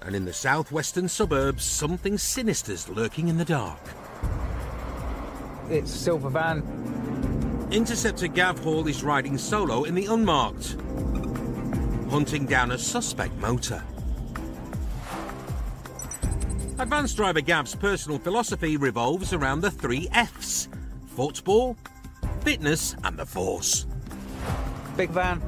And in the southwestern suburbs, something sinister's lurking in the dark. It's a silver van. Interceptor Gav Hall is riding solo in the unmarked, hunting down a suspect motor. Advanced driver Gav's personal philosophy revolves around the 3 F's: football, fitness and the force. Big van.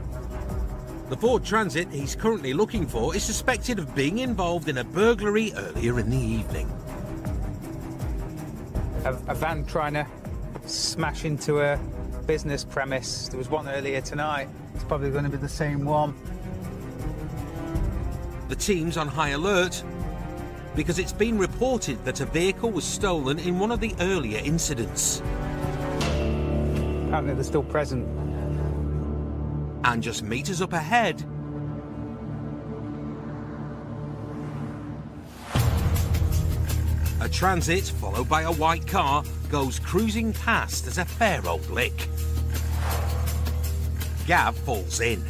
The Ford Transit he's currently looking for is suspected of being involved in a burglary earlier in the evening. A van trying to smash into a business premise. There was one earlier tonight. It's probably going to be the same one. The team's on high alert because it's been reported that a vehicle was stolen in one of the earlier incidents. Apparently they're still present. And just meters up ahead, a Transit followed by a white car goes cruising past as a fair old lick. Gav falls in.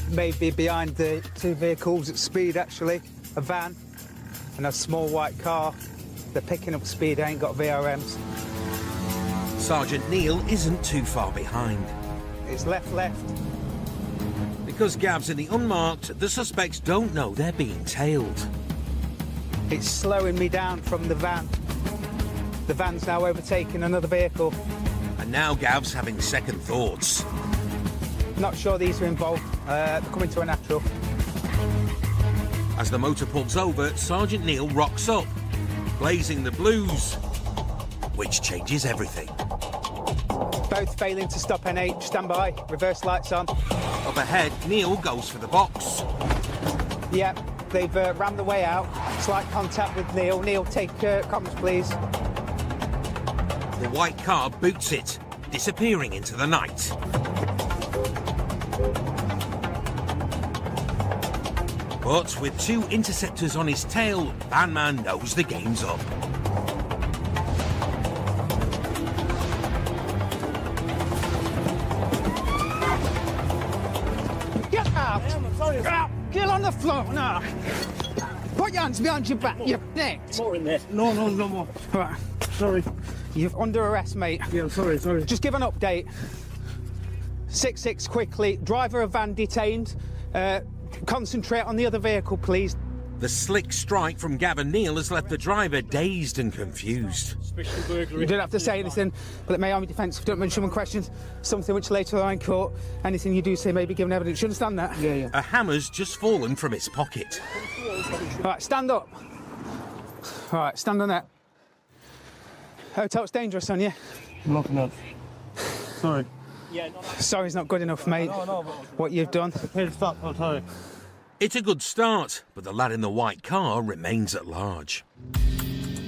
Maybe behind the 2 vehicles at speed, actually. A van and a small white car. They're picking up speed, ain't got VRMs. Sergeant Neil isn't too far behind. It's left. Because Gav's in the unmarked, the suspects don't know they're being tailed. It's slowing me down from the van. The van's now overtaking another vehicle. And now Gav's having second thoughts. Not sure these are involved. They're coming to a natural. As the motor pulls over, Sergeant Neil rocks up, blazing the blues, which changes everything. Both failing to stop NH. Stand by. Reverse lights on. Up ahead, Neil goes for the box. Yep, they've rammed the way out. Slight contact with Neil. Neil, take comms, please. The white car boots it, disappearing into the night. But with 2 interceptors on his tail, Van Man knows the game's up. Get out! Get out! Get on the floor now! Put your hands behind your back, you're necked. More in there. No more. Right. Sorry. You're under arrest, mate. Yeah, sorry. Just give an update. 6-6 quickly. Driver of van detained. Concentrate on the other vehicle, please. The slick strike from Gavin Neil has left the driver dazed and confused. You don't have to say anything, but it may harm your defence if you don't mention someone questions something which later on in court, anything you do say may be given evidence. You understand that? Yeah. A hammer's just fallen from his pocket. All right, stand up. All right, stand on that. Hotel's dangerous on you. Not enough. Sorry. Sorry's not good enough, mate. No. What you've done. Stop. Oh, sorry. It's a good start, but the lad in the white car remains at large.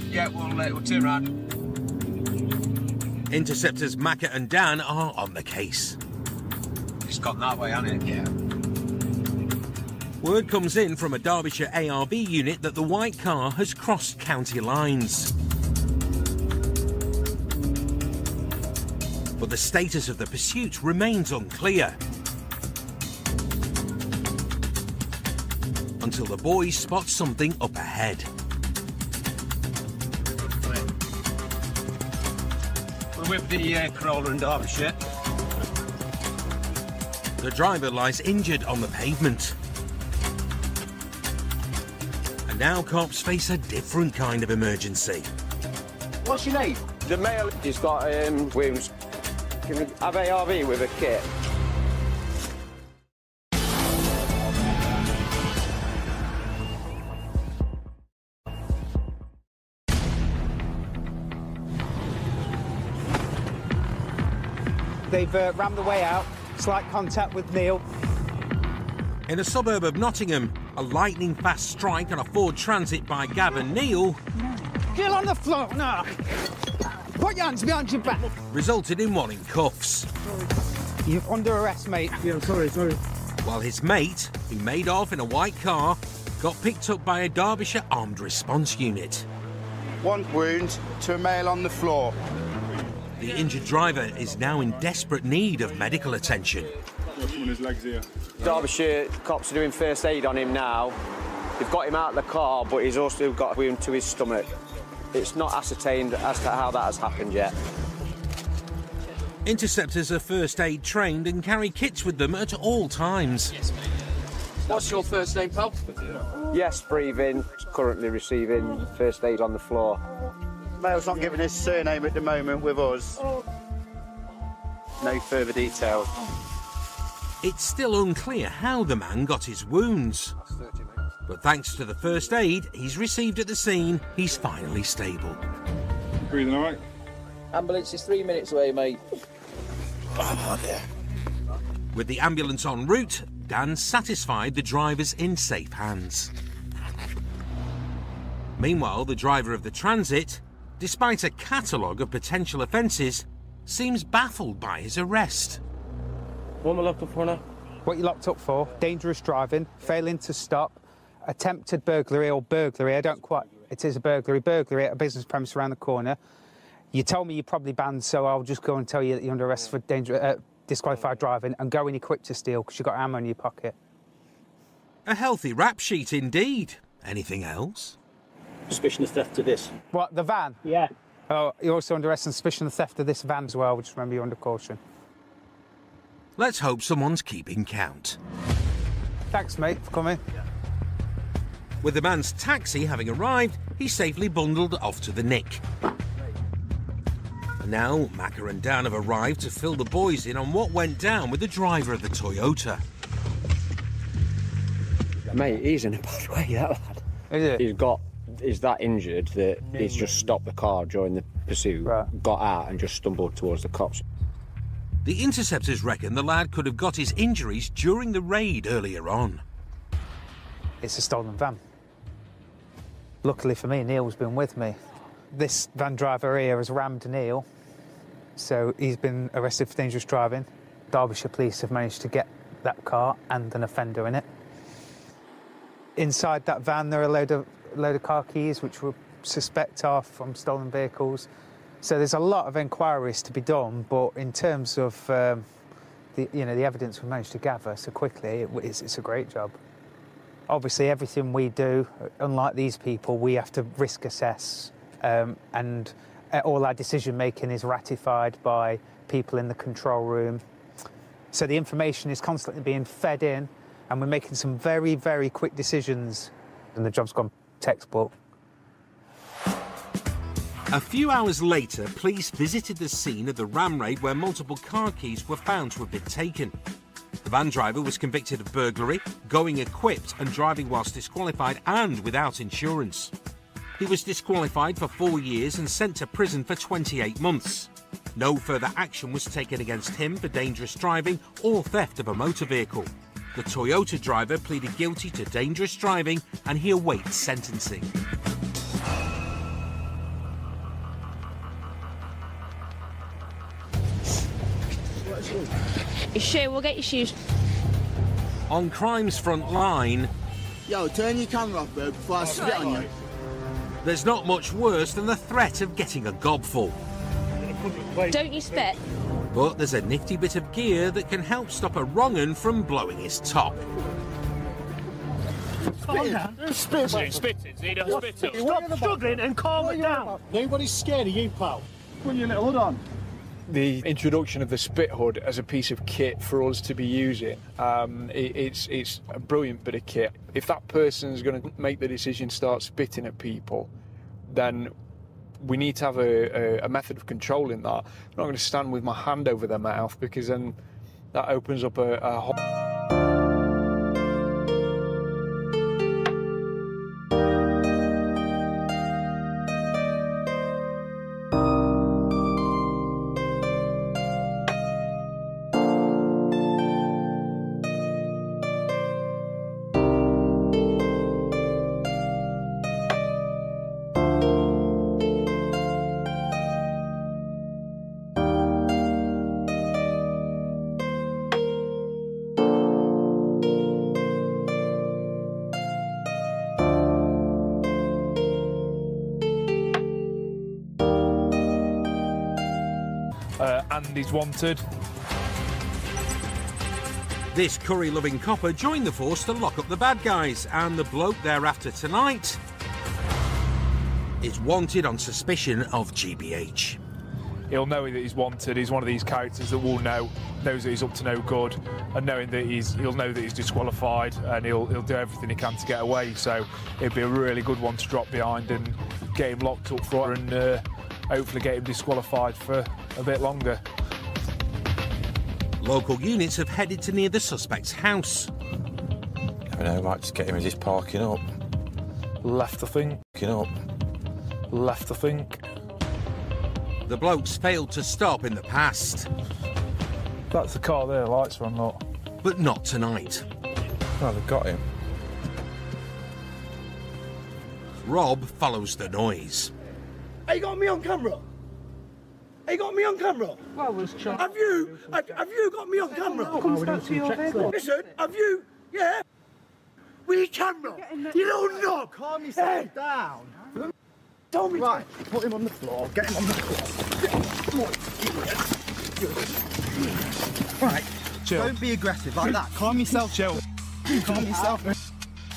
Yeah, we'll turn around. Interceptors Macca and Dan are on the case. It's gone that way, hasn't it? Yeah. Word comes in from a Derbyshire ARB unit that the white car has crossed county lines. But the status of the pursuit remains unclear. Until the boys spot something up ahead. We're with the crawler in Derbyshire. The driver lies injured on the pavement. And now cops face a different kind of emergency. What's your name? The male has got wounds. Can we have ARV with a kit? They've rammed the way out. Slight contact with Neil. In a suburb of Nottingham, a lightning-fast strike on a Ford Transit by Gavin Neil Get on the floor now. Put your hands behind your back. resulted in one in cuffs. You're under arrest, mate. Yeah, sorry. While his mate, who made off in a white car, got picked up by a Derbyshire armed response unit. One wound to a male on the floor. The injured driver is now in desperate need of medical attention. Derbyshire cops are doing first aid on him now. They've got him out of the car, but he's also got a wound to his stomach. It's not ascertained as to how that has happened yet. Interceptors are first aid trained and carry kits with them at all times. What's your first name, pal? Yes, breathing, currently receiving first aid on the floor. Male's not giving his surname at the moment with us. No further details. It's still unclear how the man got his wounds. But thanks to the first aid he's received at the scene, he's finally stable. Breathing all right? Ambulance is 3 minutes away, mate. Oh, dear. With the ambulance en route, Dan's satisfied the driver's in safe hands. Meanwhile, the driver of the Transit, despite a catalogue of potential offences, seems baffled by his arrest. What am I locked up for now? What you locked up for? Dangerous driving, failing to stop, attempted burglary or burglary. It is a burglary. Burglary at a business premise around the corner. You told me you're probably banned, so I'll just go and tell you that you're under arrest for disqualified driving and going equipped to steal because you've got ammo in your pocket. A healthy rap sheet indeed. Anything else? Suspicion of theft to this. What, the van? Yeah. Oh, you're also under arrest on suspicion of theft of this van as well. Just remember you're under caution. Let's hope someone's keeping count. Thanks, mate, for coming. With the man's taxi having arrived, he's safely bundled off to the Nick. And now, Macca and Dan have arrived to fill the boys in on what went down with the driver of the Toyota. Mate, he's in a bad way, that lad. Is it? He's that injured that he's just stopped the car during the pursuit, Right. got out and just stumbled towards the cops. The Interceptors reckon the lad could have got his injuries during the raid earlier on. It's a stolen van. Luckily for me, Neil's been with me. This van driver here has rammed Neil, so he's been arrested for dangerous driving. Derbyshire police have managed to get that car and an offender in it. Inside that van, there are a load of car keys, which we suspect are from stolen vehicles. So there's a lot of inquiries to be done, but in terms of the evidence we managed to gather so quickly, it's a great job. Obviously, everything we do, unlike these people, we have to risk assess, and all our decision making is ratified by people in the control room. So the information is constantly being fed in, and we're making some very, very quick decisions, and the job's gone textbook. A few hours later, police visited the scene of the ram raid where multiple car keys were found to have been taken. The van driver was convicted of burglary, going equipped and driving whilst disqualified and without insurance. He was disqualified for 4 years and sent to prison for 28 months. No further action was taken against him for dangerous driving or theft of a motor vehicle. The Toyota driver pleaded guilty to dangerous driving and he awaits sentencing. Your shoe, we'll get your shoes. On crime's front line, Yo, turn your camera off, bro, before I spit on you. there's not much worse than the threat of getting a gobful. Don't you spit? But there's a nifty bit of gear that can help stop a wrong'un from blowing his top. Calm down. Spitting. Need a spittle. Stop struggling and calm it down. Nobody's scared of you, pal. Put your little hood on. The introduction of the spit hood as a piece of kit for us to be using, it's a brilliant bit of kit. If that person's going to make the decision to start spitting at people, then we need to have a method of controlling that. I'm not going to stand with my hand over their mouth because then that opens up a whole... And he's wanted. This curry-loving copper joined the force to lock up the bad guys, and the bloke thereafter tonight is wanted on suspicion of GBH. He'll know that he's wanted. He's one of these characters that will knows that he's up to no good, and knowing that he'll know that he's disqualified, and he'll do everything he can to get away. So it'd be a really good one to drop behind and get him locked up for, and hopefully get him disqualified for a bit longer. Local units have headed to near the suspect's house. Never know, might just get him as he's parking up. Left, I think. Parking up. Left, I think. The blokes failed to stop in the past. That's the car there, lights are on, look. But not tonight. Oh, they've got him. Rob follows the noise. Have you got me on camera? Have you got me on camera? Well, was have you got me on camera? Comes back to your vehicle. Listen, have you? Yeah. With your camera. You little knob. Calm yourself down. Tell me. Right, put him on the floor. Get him on the floor. Right, chill. Don't be aggressive like that. Calm yourself. Chill. Calm yourself.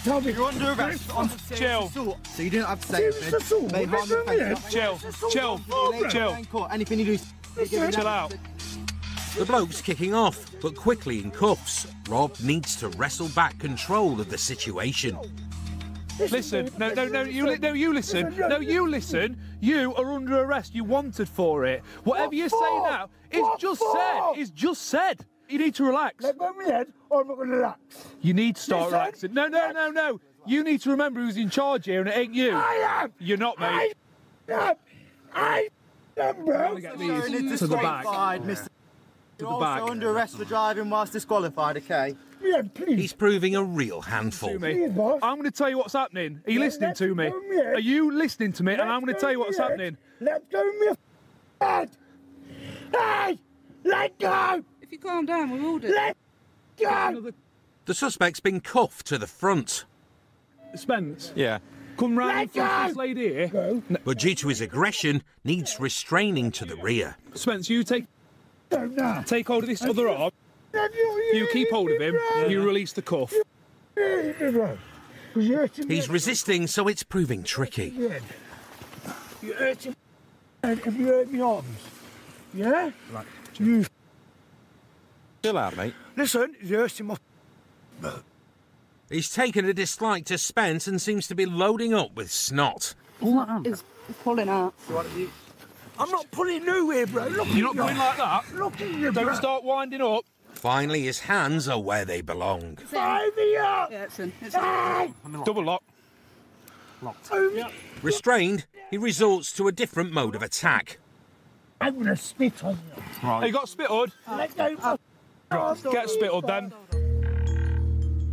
Tell me. You're under arrest. Chill. Assault. So you didn't have to say anything. May harm the face. Chill. Chill. Chill. Anything you do, Chill out. The bloke's kicking off, but quickly in cuffs. Rob needs to wrestle back control of the situation. Listen, no, you listen. No, you listen. You are under arrest. You wanted for it. Whatever you say now is just said. It's just said. You need to relax. Let go of my head, or I'm not going to relax. You need to start relaxing. No. You need to remember who's in charge here, and it ain't you. I am. You're not, mate. I am, bro. Get these to the back. You're also under arrest for driving whilst disqualified, okay? Yeah, please. He's proving a real handful. To me. I'm going to tell you what's happening. Are you listening to me? Are you listening to me? And I'm going to tell you what's happening. Let go of me head. Hey! Let go! If you calm down, we'll all do. Let go! The suspect's been cuffed to the front. Spence? Yeah. Come round in front of this lady here. Go. But due to his aggression, needs restraining to the rear. Spence, you take hold of this other arm. You You keep hold of him. You release the cuff. He's resisting, so it's proving tricky. You hurt him. If you hurt my arms. Yeah? Right. You. Chill out, mate. Listen, you're hurting my. He's taken a dislike to Spence and seems to be loading up with snot. It's pulling out. I'm not pulling nowhere, bro. Look You're not going like that. Look at you, Don't start winding up. Finally, his hands are where they belong. Five up! Yeah, it's in. Double lock. Restrained, he resorts to a different mode of attack. I'm going to spit on you. Right. You got spit hood? Let go. Get spit hood then.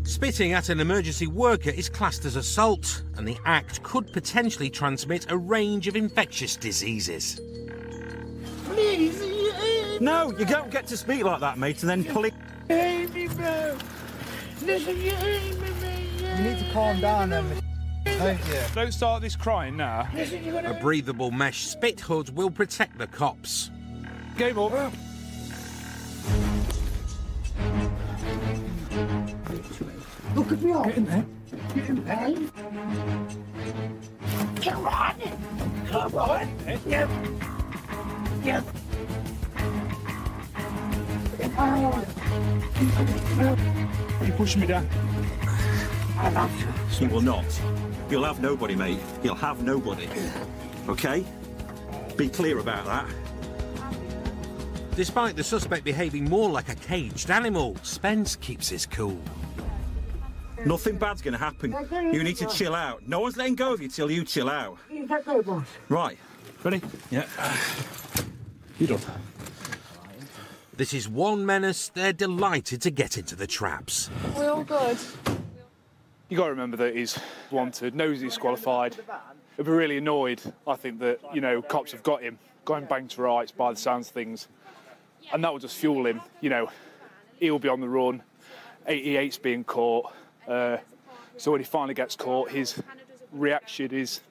Spitting at an emergency worker is classed as assault, and the act could potentially transmit a range of infectious diseases. Please, No, you don't get to speak like that, mate, and then pull it. me, bro. Listen, you aim at me. You need to calm down then, don't you? Don't start this crying now. Listen, you're A gonna. breathable mesh spit hood will protect the cops. Game up. Look at me up. Get in there. Get in there. Come on. Come on. Yep. Yep. You pushing me down. I love you. You will not. You'll have nobody, mate. You'll have nobody. Okay? Be clear about that. Despite the suspect behaving more like a caged animal, Spence keeps his cool. Nothing bad's going to happen. You need to chill out. No one's letting go of you till you chill out. You let go, boss. Right. Ready? Yeah. You done? This is one menace they're delighted to get into the traps. We're all good. You got to remember that he's wanted, knows he's qualified. He'll be really annoyed, I think, that, you know, cops have got him, going bang to rights by the sounds of things. And that will just fuel him, you know. He'll be on the run. 88's being caught. So when he finally gets caught, his reaction is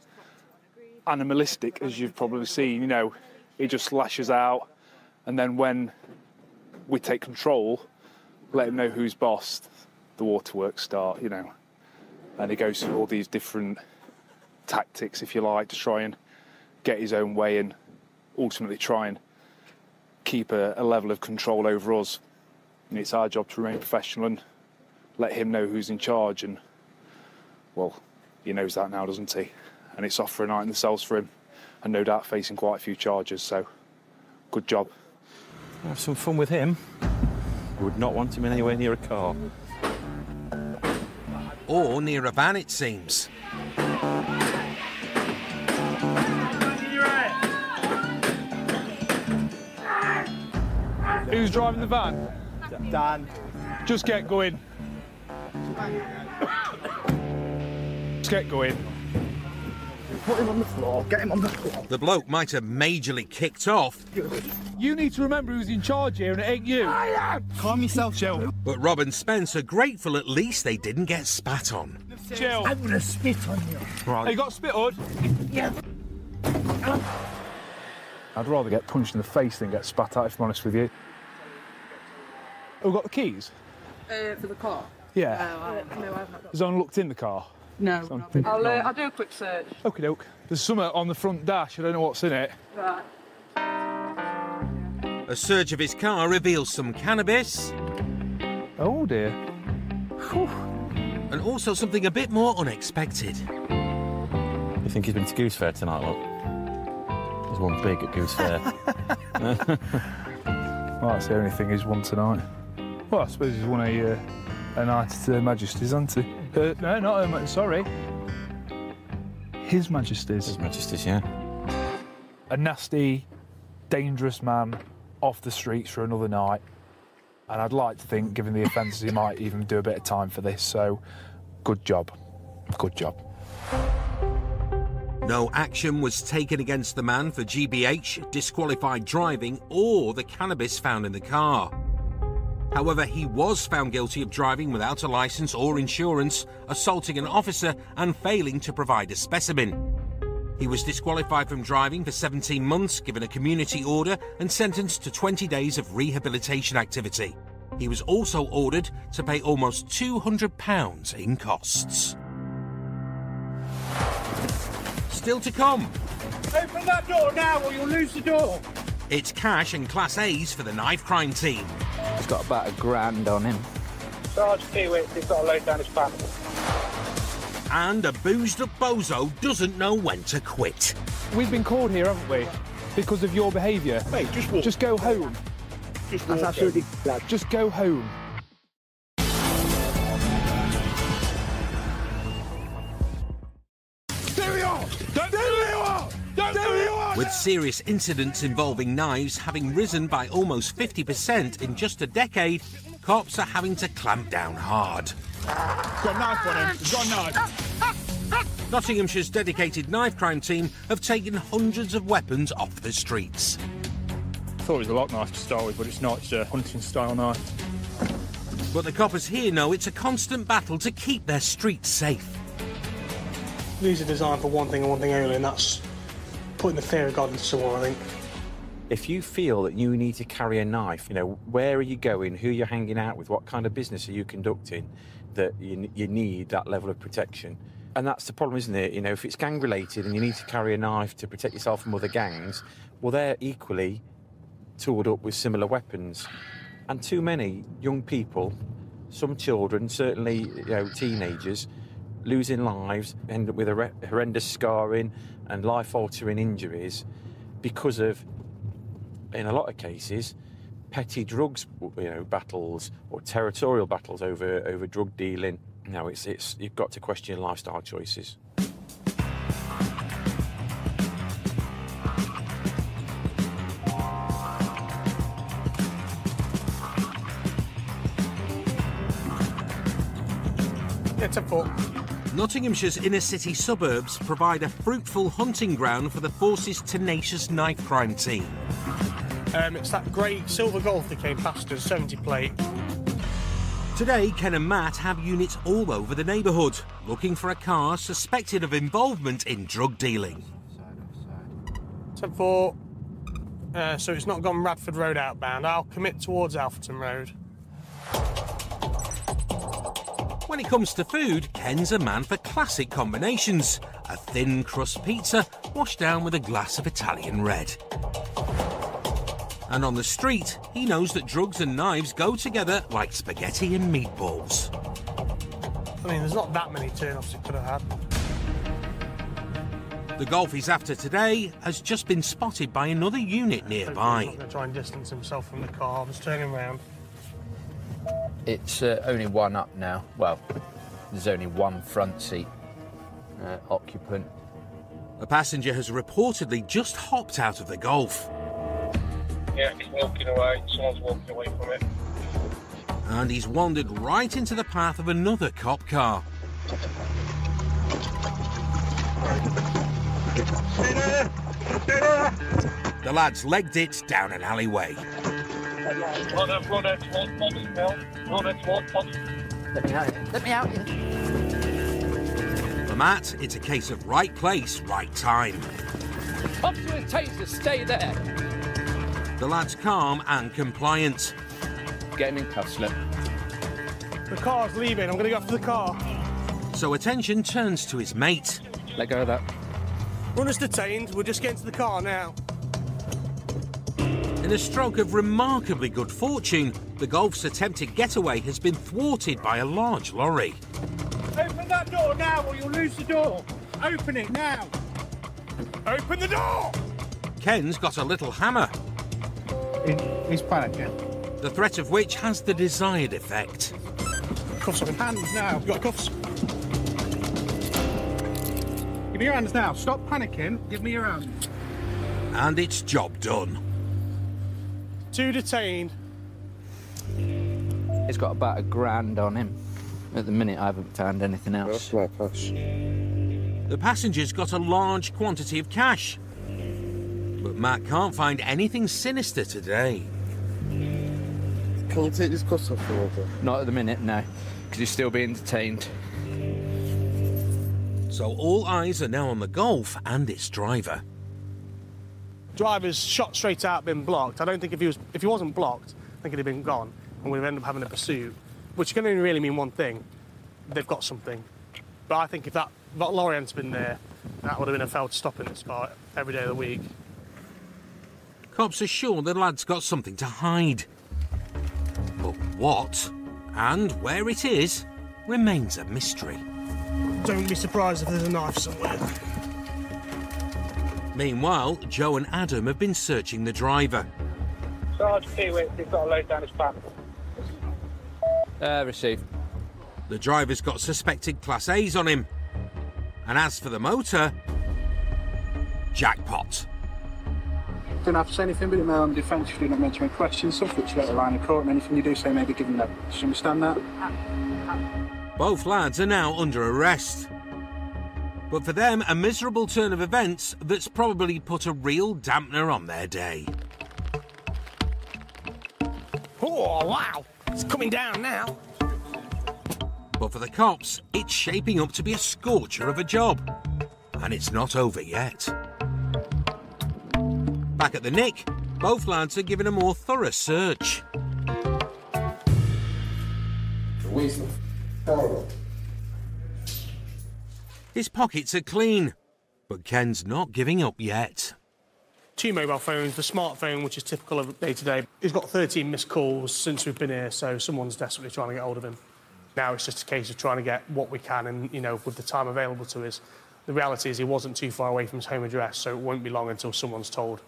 animalistic, as you've probably seen. You know, he just lashes out. And then when we take control, let him know who's boss. The waterworks start, you know, and he goes through all these different tactics, if you like, to try and get his own way and ultimately try and keep a level of control over us. And it's our job to remain professional and let him know who's in charge. And, well, he knows that now, doesn't he? And it's off for a night in the cells for him, and no doubt facing quite a few charges, so good job. Have some fun with him. I would not want him anywhere near a car. Or near a van, it seems. Who's driving the van? Dan. Just get going. Just get going. Put him on the floor. Get him on the floor. The bloke might have majorly kicked off. You need to remember who's in charge here, and it ain't you. Calm yourself, Joe. But Rob and Spence are grateful at least they didn't get spat on. Chill. I'm gonna spit on you. Right. You got spit on? Yeah. I'd rather get punched in the face than get spat at, if I'm honest with you. Oh, got the keys? For the car? Yeah. No, I've not got. Has anyone looked in the car? No. I'll do a quick search. Okie doke. There's something on the front dash. I don't know what's in it. Right. A search of his car reveals some cannabis. Oh dear. Whew. And also something a bit more unexpected. You think he's been to Goose Fair tonight, look? There's one big at Goose Fair. Well, that's the only thing he's won tonight. Well, I suppose he's won a night at Her Majesty's, hasn't he? No, not Her Majesty's, sorry. His Majesty's. His Majesty's, yeah. A nasty, dangerous man off the streets for another night. And I'd like to think, given the offences, he might even do a bit of time for this, so good job. Good job. No action was taken against the man for GBH, disqualified driving, or the cannabis found in the car. However, he was found guilty of driving without a licence or insurance, assaulting an officer and failing to provide a specimen. He was disqualified from driving for 17 months, given a community order and sentenced to 20 days of rehabilitation activity. He was also ordered to pay almost £200 in costs. Still to come. Open that door now or you'll lose the door. It's cash and Class A's for the knife crime team. He's got about £1,000 on him. Sarge Peewit, he's got a load down his pants. And a boozed up bozo doesn't know when to quit. We've been called here, haven't we? Because of your behaviour. Mate, just walk. Just go home. Just That's walk. absolutely lad. Just go home. With serious incidents involving knives having risen by almost 50% in just a decade, cops are having to clamp down hard. He's got a knife on him. He's got a knife. Nottinghamshire's dedicated knife crime team have taken hundreds of weapons off the streets. I thought it was a lock knife to start with, but it's not. It's a hunting-style knife. But the coppers here know it's a constant battle to keep their streets safe. These are designed for one thing and one thing only, and that's putting the fear of God into someone, I think. If you feel that you need to carry a knife, you know, where are you going, who you're hanging out with, what kind of business are you conducting, that you need that level of protection. And that's the problem, isn't it? You know, if it's gang-related and you need to carry a knife to protect yourself from other gangs, well, they're equally tooled up with similar weapons. And too many young people, some children, certainly, you know, teenagers, losing lives, end up with horrendous scarring and life-altering injuries because of, in a lot of cases, petty drugs, you know, battles or territorial battles over drug dealing. No, it's you've got to question your lifestyle choices. It's a foot. Nottinghamshire's inner city suburbs provide a fruitful hunting ground for the force's tenacious knife crime team. It's that grey silver Golf that came past us, 70 plate. Today, Ken and Matt have units all over the neighbourhood, looking for a car suspected of involvement in drug dealing. 10-4. So it's not gone Radford Road outbound. I'll commit towards Alfreton Road. When it comes to food, Ken's a man for classic combinations. A thin crust pizza washed down with a glass of Italian red. And on the street, he knows that drugs and knives go together like spaghetti and meatballs. I mean, there's not that many turn-offs it could have had. The Golf he's after today has just been spotted by another unit nearby. He's not going to try and distance himself from the car. I'm just turning around. It's only one up now. Well, there's only one front seat occupant. A passenger has reportedly just hopped out of the Golf. Yeah, he's walking away. Someone's walking away from it. And he's wandered right into the path of another cop car. The lads legged it down an alleyway. Let me out. Let me out. For Matt, it's a case of right place, right time. Up to his taser, stay there. The lad's calm and compliant. Get him in cuffs, look. The car's leaving. I'm going to go after the car. So attention turns to his mate. Let go of that. Runner's detained. We're just getting to the car now. In a stroke of remarkably good fortune, the Golf's attempted getaway has been thwarted by a large lorry. Open that door now or you'll lose the door. Open it now. Open the door! Ken's got a little hammer. He's panicking. The threat of which has the desired effect. Cuffs on him. Hands now. You got cuffs? Give me your hands now. Stop panicking. Give me your hands. And it's job done. 2 detained. He's got about $1,000 on him. At the minute, I haven't found anything else. The passenger's got a large quantity of cash. But Matt can't find anything sinister today. Can you take this cuffs off for me? Not at the minute, no. Because he's still being detained. So all eyes are now on the Golf and its driver. Driver's shot straight out, been blocked. I don't think if he wasn't blocked, I think he'd have been gone and we'd have ended up having a pursuit, which can only really mean one thing: they've got something. But I think if that lorry hadn't been there, that would have been a foul to stop in this car every day of the week. Cops are sure the lad's got something to hide. But what and where it is remains a mystery. Don't be surprised if there's a knife somewhere. Meanwhile, Joe and Adam have been searching the driver. Sarge Peewit, he's got a load down his pants. Received. The driver's got suspected Class A's on him. And as for the motor, jackpot. Don't have to say anything, but in my own defence, if you're not meant to make questions, stuff which let the line of court, and anything you do say, maybe give them that. Do you understand that? Both lads are now under arrest. But for them, a miserable turn of events that's probably put a real dampener on their day. Oh, wow! It's coming down now. But for the cops, it's shaping up to be a scorcher of a job. And it's not over yet. Back at the Nick, both lads are given a more thorough search. His pockets are clean, but Ken's not giving up yet. 2 mobile phones, the smartphone, which is typical of day-to-day. He's got 13 missed calls since we've been here, so someone's desperately trying to get hold of him. Now it's just a case of trying to get what we can and, you know, with the time available to us. The reality is he wasn't too far away from his home address, so it won't be long until someone's told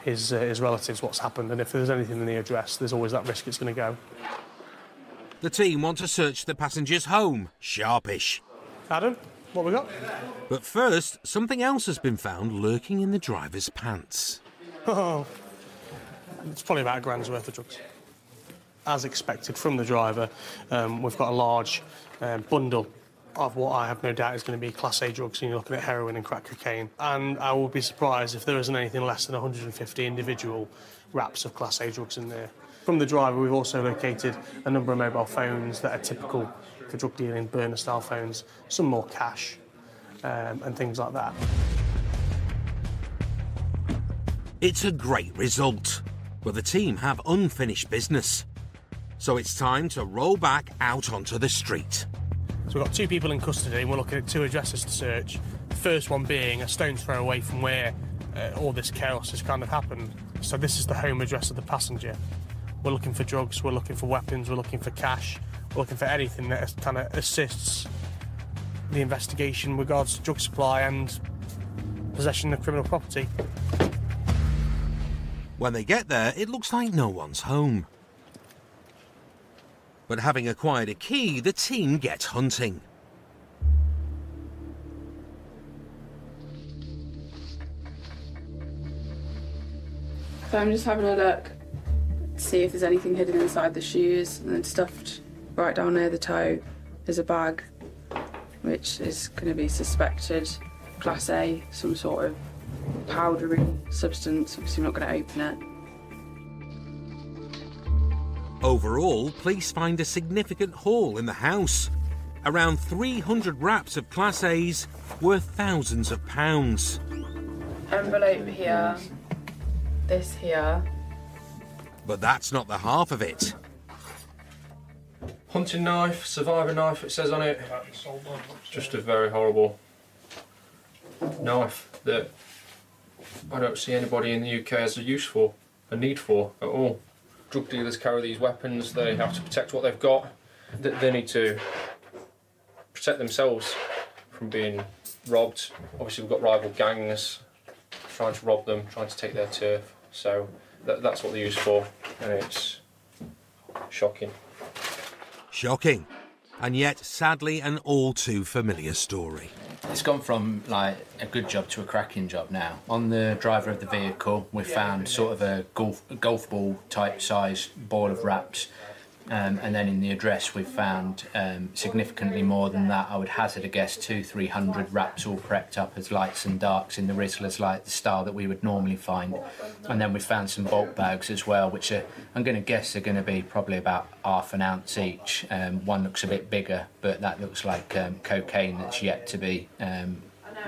his relatives what's happened, and if there's anything in the address, there's always that risk it's going to go. The team want to search the passenger's home, sharpish. Adam, what we got? But first, something else has been found lurking in the driver's pants. Oh, it's probably about $1,000 worth of drugs. As expected from the driver, we've got a large bundle of what I have no doubt is going to be Class A drugs, and you're looking at heroin and crack cocaine. And I would be surprised if there isn't anything less than 150 individual wraps of Class A drugs in there. From the driver, we've also located a number of mobile phones that are typical for drug dealing, burner-style phones, some more cash, and things like that. It's a great result, but the team have unfinished business. So it's time to roll back out onto the street. So we've got 2 people in custody and we're looking at 2 addresses to search. The first one being a stone's throw away from where all this chaos has kind of happened. So this is the home address of the passenger. We're looking for drugs, we're looking for weapons, we're looking for cash, we're looking for anything that kind of assists the investigation with regards to drug supply and possession of criminal property. When they get there, it looks like no one's home. But having acquired a key, the team gets hunting. So I'm just having a look to see if there's anything hidden inside the shoes, and then stuffed right down near the toe is a bag which is going to be suspected Class A, some sort of powdery substance. Obviously I'm not going to open it. Overall, police find a significant haul in the house. Around 300 wraps of Class A's worth thousands of pounds. Envelope here, this here. But that's not the half of it. Hunting knife, survivor knife, it says on it. It's just a very horrible knife that I don't see anybody in the UK as a use for, a need for at all. Drug dealers carry these weapons, they have to protect what they've got. They need to protect themselves from being robbed. Obviously we've got rival gangs trying to rob them, trying to take their turf, so that's what they're used for, and it's shocking. Shocking, and yet sadly an all too familiar story. It's gone from like a good job to a cracking job now. On the driver of the vehicle, we found sort of a golf ball type size ball of wraps, and then in the address we found significantly more than that. I would hazard a guess 200-300 wraps all prepped up as lights and darks in the Rizzlers, like the style that we would normally find. And then we found some bulk bags as well, which are, I'm going to guess are going to be probably about half an ounce each. One looks a bit bigger, but that looks like cocaine that's yet to be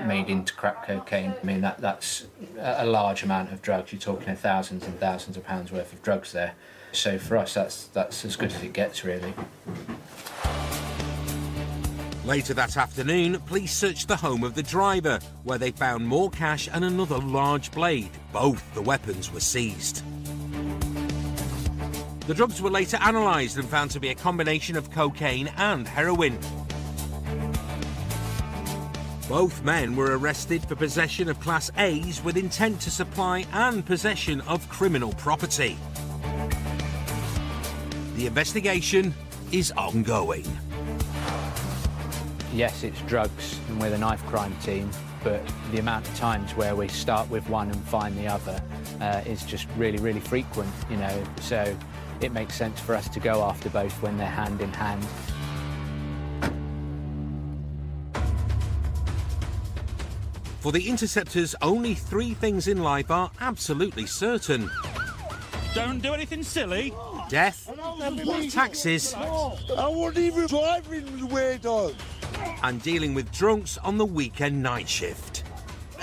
made into crack cocaine. I mean, that's a large amount of drugs. You're talking of thousands and thousands of pounds worth of drugs there. So for us, that's as good as it gets, really. Later that afternoon, police searched the home of the driver, where they found more cash and another large blade. Both the weapons were seized. The drugs were later analysed and found to be a combination of cocaine and heroin. Both men were arrested for possession of Class A's with intent to supply and possession of criminal property. The investigation is ongoing. Yes, it's drugs and we're the knife crime team, but the amount of times where we start with one and find the other is just really, really frequent, you know, so it makes sense for us to go after both when they're hand in hand. For the Interceptors, only 3 things in life are absolutely certain. Don't do anything silly. Death, taxes, I wasn't even driving the way done. And dealing with drunks on the weekend night shift.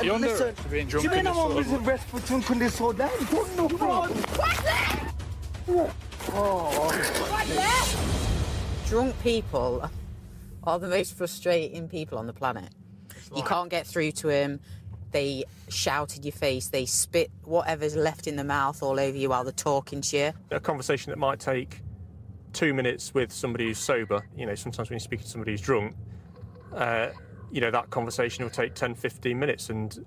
You're under arrest for being drunk in this sort of... arrested for drinking this or that? No problem. Drunk people are the most frustrating people on the planet. You can't get through to them. They shout in your face, they spit whatever's left in the mouth all over you while they're talking to you. A conversation that might take 2 minutes with somebody who's sober, you know, sometimes when you speak to somebody who's drunk, you know, that conversation will take 10, 15 minutes and,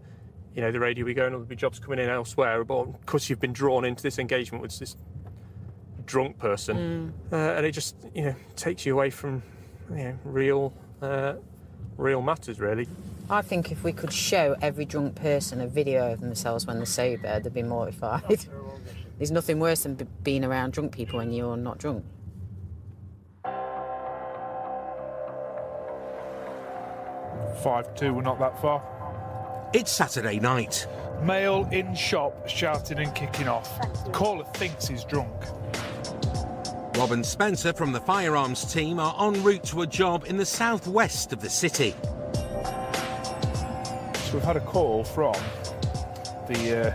you know, the radio will be going, there'll be jobs coming in elsewhere, but because you've been drawn into this engagement with this drunk person, and it just, you know, takes you away from, you know, real matters, really. I think if we could show every drunk person a video of themselves when they're sober, they'd be mortified. There's nothing worse than being around drunk people when you're not drunk. 5-2, we're not that far. It's Saturday night. Male in shop shouting and kicking off. Caller thinks he's drunk. Rob and Spencer from the firearms team are en route to a job in the southwest of the city. So we've had a call from the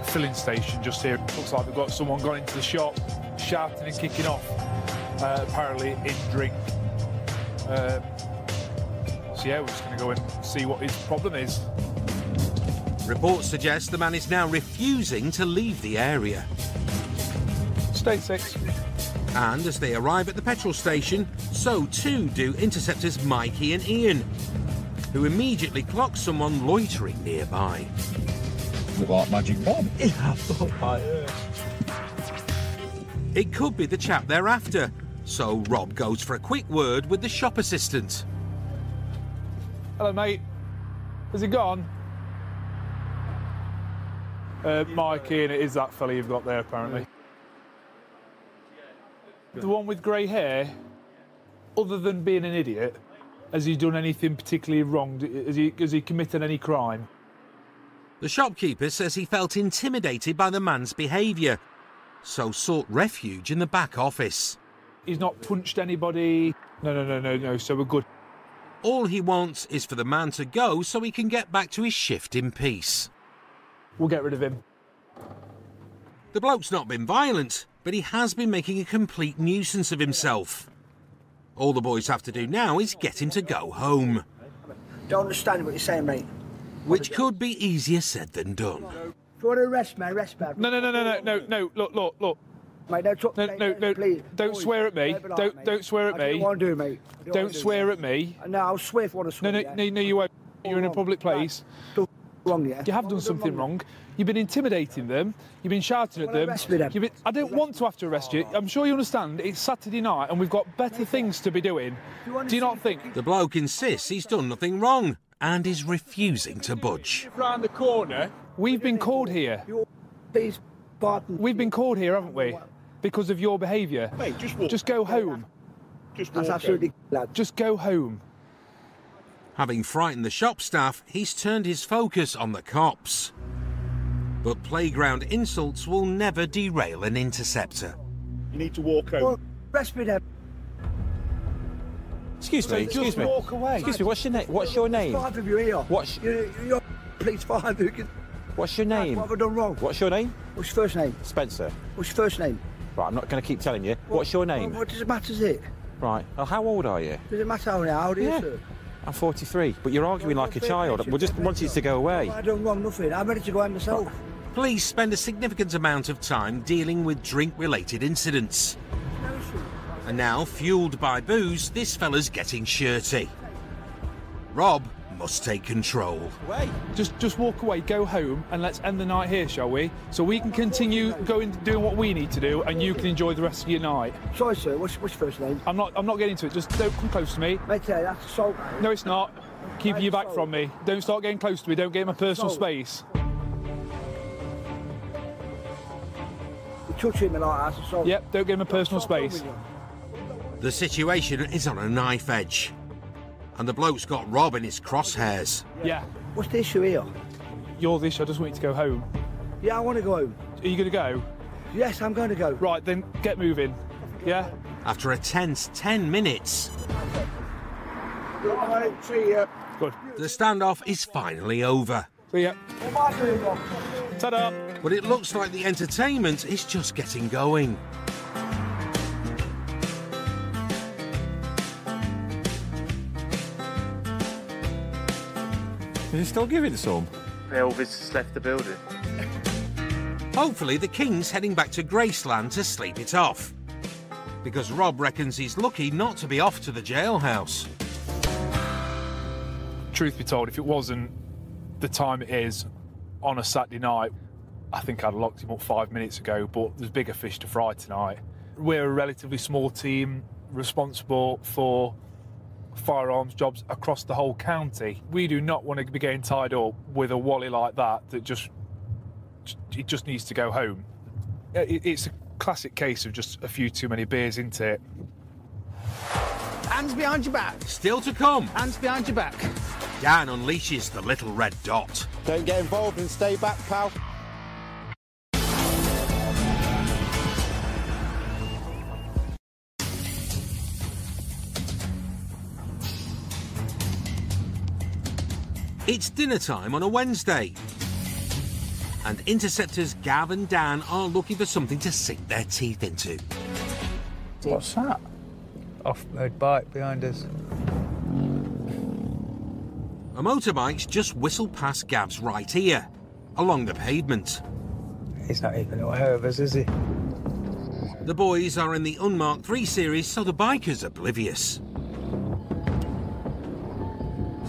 filling station just here. Looks like we've got someone gone into the shop shouting and kicking off, apparently in drink. So yeah, we're just going to go and see what his problem is. Reports suggest the man is now refusing to leave the area. Stay 6. And as they arrive at the petrol station, so too do Interceptors Mikey and Ian, who immediately clock someone loitering nearby. Look like Magic Bob. It could be the chap they're after, so Rob goes for a quick word with the shop assistant. Hello, mate. Has he gone? Mikey, and it is that fella you've got there, apparently. The one with grey hair, other than being an idiot, has he done anything particularly wrong? Has he committed any crime? The shopkeeper says he felt intimidated by the man's behaviour, so sought refuge in the back office. He's not punched anybody? No, so we're good. All he wants is for the man to go so he can get back to his shift in peace. We'll get rid of him. The bloke's not been violent, but he has been making a complete nuisance of himself. All the boys have to do now is get him to go home. Don't understand what you're saying, mate. Which could be easier said than done. If you want to arrest me, arrest me. No, look. Mate, don't talk, no, please. Don't swear at me. Don't swear at me. I don't want to do, mate. Don't swear at me. No, I'll swear if I want to swear. No, you won't. You're in a public place. Wrong, yeah? You have done something wrong. You've been intimidating them. You've been shouting at them. Arrest me, then. I don't want to have to arrest you. I'm sure you understand. It's Saturday night and we've got better things to be doing. Do you not think? The bloke insists he's done nothing wrong and is refusing to budge. Round the corner. We've been called here. Please, pardon. We've been called here, haven't we? Because of your behaviour. Mate, just walk. Just go home. That's absolutely lad. Just go home. Having frightened the shop staff, he's turned his focus on the cops. But playground insults will never derail an interceptor. You need to walk home. Well, arrest me, then. Excuse me. Walk away. Excuse me, what's your name? What's your name? Five of you here. You're police 5 who can... What's your name? What have I done wrong? What's your name? What's your first name? Spencer. What's your first name? Right, I'm not going to keep telling you. What's your name? What does it matter, is it? Right. Oh, how old are you? Does it matter how old are you, sir? I'm 43, but you're arguing like a child. We just want you to go away. I done wrong, nothing. I'm ready to go home myself. Police spend a significant amount of time dealing with drink-related incidents. And now, fueled by booze, this fella's getting shirty. Rob must take control. Just walk away, go home, and let's end the night here, shall we? So we can continue doing what we need to do, and you can enjoy the rest of your night. Sorry, sir. What's your first name? I'm not getting into it. Just don't come close to me. Mate, that's assault. No, it's not. Keeping you back from me. Don't start getting close to me. Don't get in my personal space. You're touching me like that, assault. Yep, don't get in my personal space. The situation is on a knife edge. And the bloke's got Rob in his crosshairs. Yeah. What's the issue here? You're the issue. I just want you to go home. Yeah, I want to go home. Are you going to go? Yes, I'm going to go. Right, then get moving. Yeah? After a tense 10 minutes, Good. the standoff is finally over. See ya. Ta-da! But it looks like the entertainment is just getting going. Is he still giving some? Elvis has left the building. Hopefully the King's heading back to Graceland to sleep it off. Because Rob reckons he's lucky not to be off to the jailhouse. Truth be told, if it wasn't the time it is on a Saturday night, I think I'd locked him up 5 minutes ago, but there's bigger fish to fry tonight. We're a relatively small team responsible for firearms jobs across the whole county. We do not want to be getting tied up with a wally like that just needs to go home. It's a classic case of just a few too many beers, isn't it? Hands behind your back. Still to come. Hands behind your back. Dan unleashes the little red dot. Don't get involved and stay back, pal. It's dinner time on a Wednesday. And Interceptors Gav and Dan are looking for something to sink their teeth into. What's that? Off-road bike behind us. A motorbike's just whistled past Gav's right ear, along the pavement. He's not even aware of us, is he? The boys are in the unmarked 3 Series, so the biker's oblivious.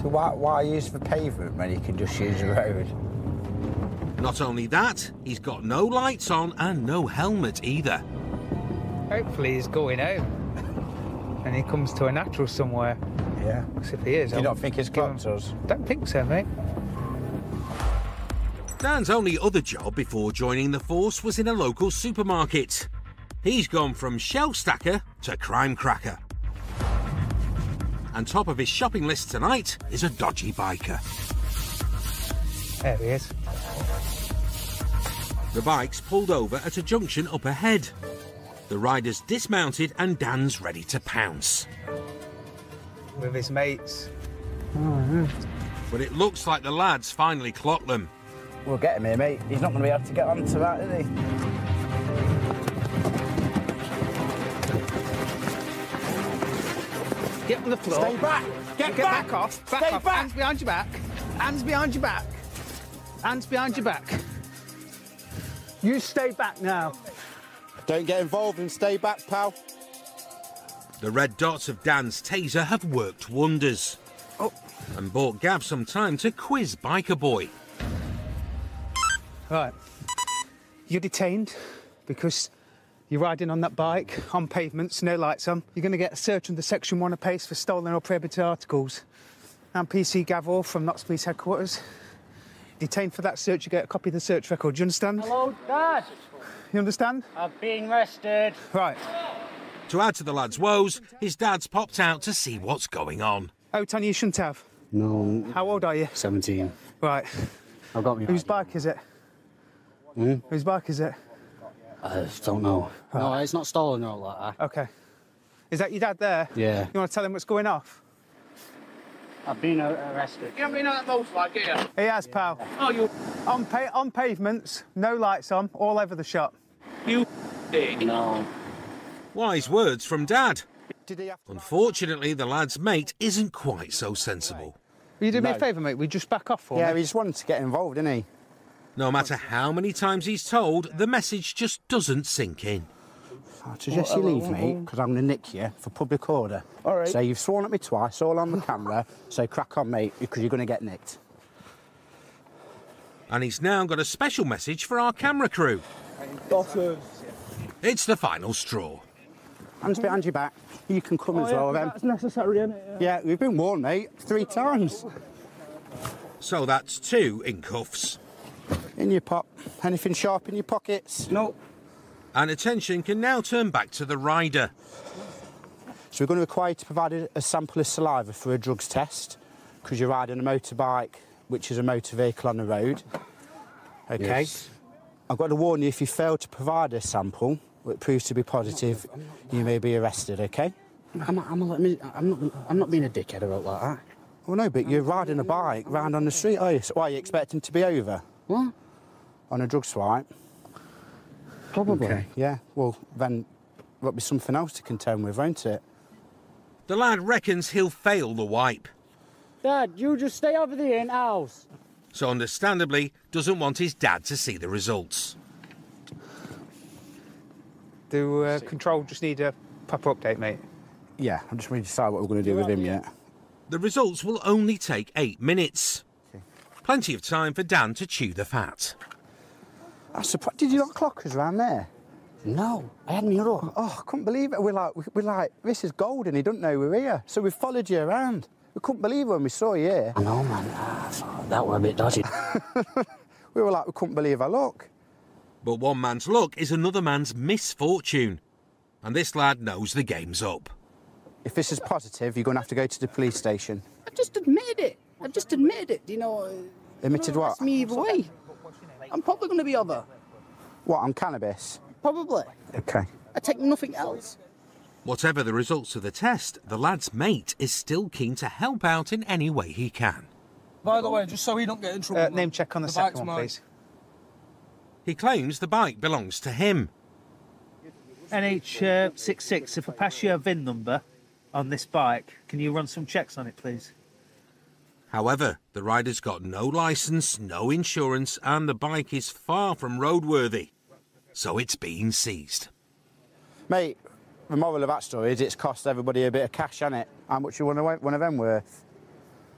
So why use the pavement when you can just use the road? Not only that, he's got no lights on and no helmet either. Hopefully he's going home. And he comes to a natural somewhere. Yeah. Because if he is... You don't think he's clocked us? Don't think so, mate. Dan's only other job before joining the force was in a local supermarket. He's gone from shelf stacker to crime cracker. And top of his shopping list tonight is a dodgy biker. There he is. The bike's pulled over at a junction up ahead. The rider's dismounted and Dan's ready to pounce. With his mates. But it looks like the lads finally clocked them. We'll get him here, mate. He's not going to be able to get onto that, is he? Get on the floor. Stay back! Get back! Back off! Back Stay off! back! Hands behind your back! Hands behind your back! Hands behind your back! You stay back now. Don't get involved and stay back, pal. The red dots of Dan's taser have worked wonders. And bought Gav some time to quiz Biker Boy. Right. You're detained because you're riding on that bike on pavements, no lights on. You're going to get a search under Section 1 apace for stolen or prohibited articles. I'm PC Gavor from Notts Police Headquarters. Detained for that search, you get a copy of the search record. Do you understand? Hello, Dad. You understand? I've been arrested. Right. To add to the lad's woes, his dad's popped out to see what's going on. Oh, Tony, you shouldn't have. No. How old are you? 17. Right. I've got me. Whose bike is it? Whose bike is it? I don't know. Right. No, it's not stolen or all like that. OK. Is that your dad there? Yeah. You want to tell him what's going off? I've been arrested. You haven't been on that motorbike here? He has, pal. Oh, you... On pavements, no lights on, all over the shop. You... No. Wise words from Dad. Unfortunately, the lad's mate isn't quite so sensible. Will you do me a favour, mate? We just back off for me? Yeah, he just wanted to get involved, didn't he? No matter how many times he's told, the message just doesn't sink in. I suggest you leave, mate, because I'm going to nick you for public order. All right. So you've sworn at me twice, all on the camera, so crack on, mate, because you're going to get nicked. And he's now got a special message for our camera crew. It's the final straw. Hands behind your back. You can come as well, then. That's necessary, isn't it? Yeah, we've been warned, mate, 3 times. So that's 2 in cuffs. In your pot. Anything sharp in your pockets? No. And attention can now turn back to the rider. So we're going to require you to provide a sample of saliva for a drugs test, because you're riding a motorbike, which is a motor vehicle on the road. OK? Yes. I've got to warn you, if you fail to provide a sample, it proves to be positive, you may be arrested, OK? I'm not being a dickhead about like that. Well, no, but you're riding a bike round on the street, are you? So why, are you expecting to be over? What? On a drug swipe? Probably. Okay, yeah. Well, then there'll be something else to contend with, won't it? The lad reckons he'll fail the wipe. Dad, you just stay over there in house. So understandably, doesn't want his dad to see the results. Do Control just need a proper update, mate? Yeah, I'm just ready to decide what we're going to do with him yet. The results will only take 8 minutes. Plenty of time for Dan to chew the fat. I'm surprised. Did you not clock us around there? No, I had me up. Oh, I couldn't believe it. We're like, this is gold, and he doesn't know we're here. So we followed you around. We couldn't believe it when we saw you here. I know, man. I thought that were a bit dodgy. We were like, we couldn't believe our luck. But one man's luck is another man's misfortune. And this lad knows the game's up. If this is positive, you're going to have to go to the police station. I just admitted it. I just admitted it, you know. Admitted what? That's me either way. I'm probably going to be over. What, on cannabis? Probably. OK. I take nothing else. Whatever the results of the test, the lad's mate is still keen to help out in any way he can. By the way, just so he don't get in trouble. Name check on the second one, please. He claims the bike belongs to him. NH66, if I pass you a VIN number on this bike, can you run some checks on it, please? However, the rider's got no licence, no insurance, and the bike is far from roadworthy. So it's been seized. Mate, the moral of that story is it's cost everybody a bit of cash, hasn't it? How much you one of them worth?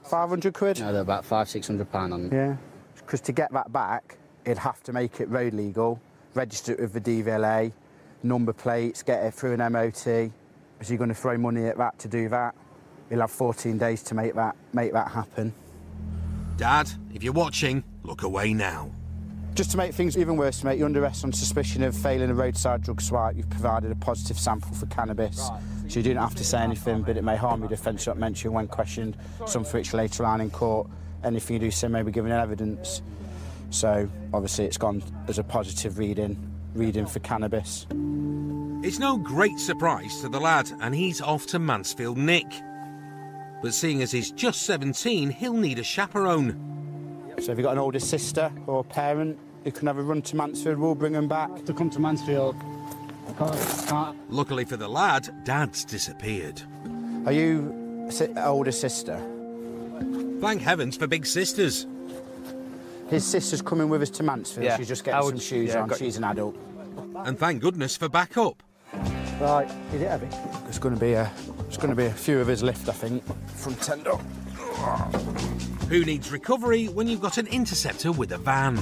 500 quid? No, they're about £500–600 on. Yeah. Because to get that back, it'd have to make it road legal, register it with the DVLA, number plates, get it through an MOT. So you're going to throw money at that to do that. You'll have 14 days to make that happen. Dad, if you're watching, look away now. Just to make things even worse, mate, you're under arrest on suspicion of failing a roadside drug swipe. You've provided a positive sample for cannabis. Right. So you don't have to say anything, but it may harm your defence not mention when questioned, some for which later on in court. Anything you do so may be given evidence. So, obviously, it's gone as a positive reading for cannabis. It's no great surprise to the lad, and he's off to Mansfield Nick. But seeing as he's just 17, he'll need a chaperone. So if you've got an older sister or a parent who can have a run to Mansfield, we'll bring them back. To come to Mansfield. Can't. Luckily for the lad, Dad's disappeared. Are you older sister? Thank heavens for big sisters. His sister's coming with us to Mansfield. Yeah. She's just getting some shoes on. She's an adult. And thank goodness for backup. Right, is it heavy? It's going to be a few of his lift, I think, from tender. Who needs recovery when you've got an Interceptor with a van?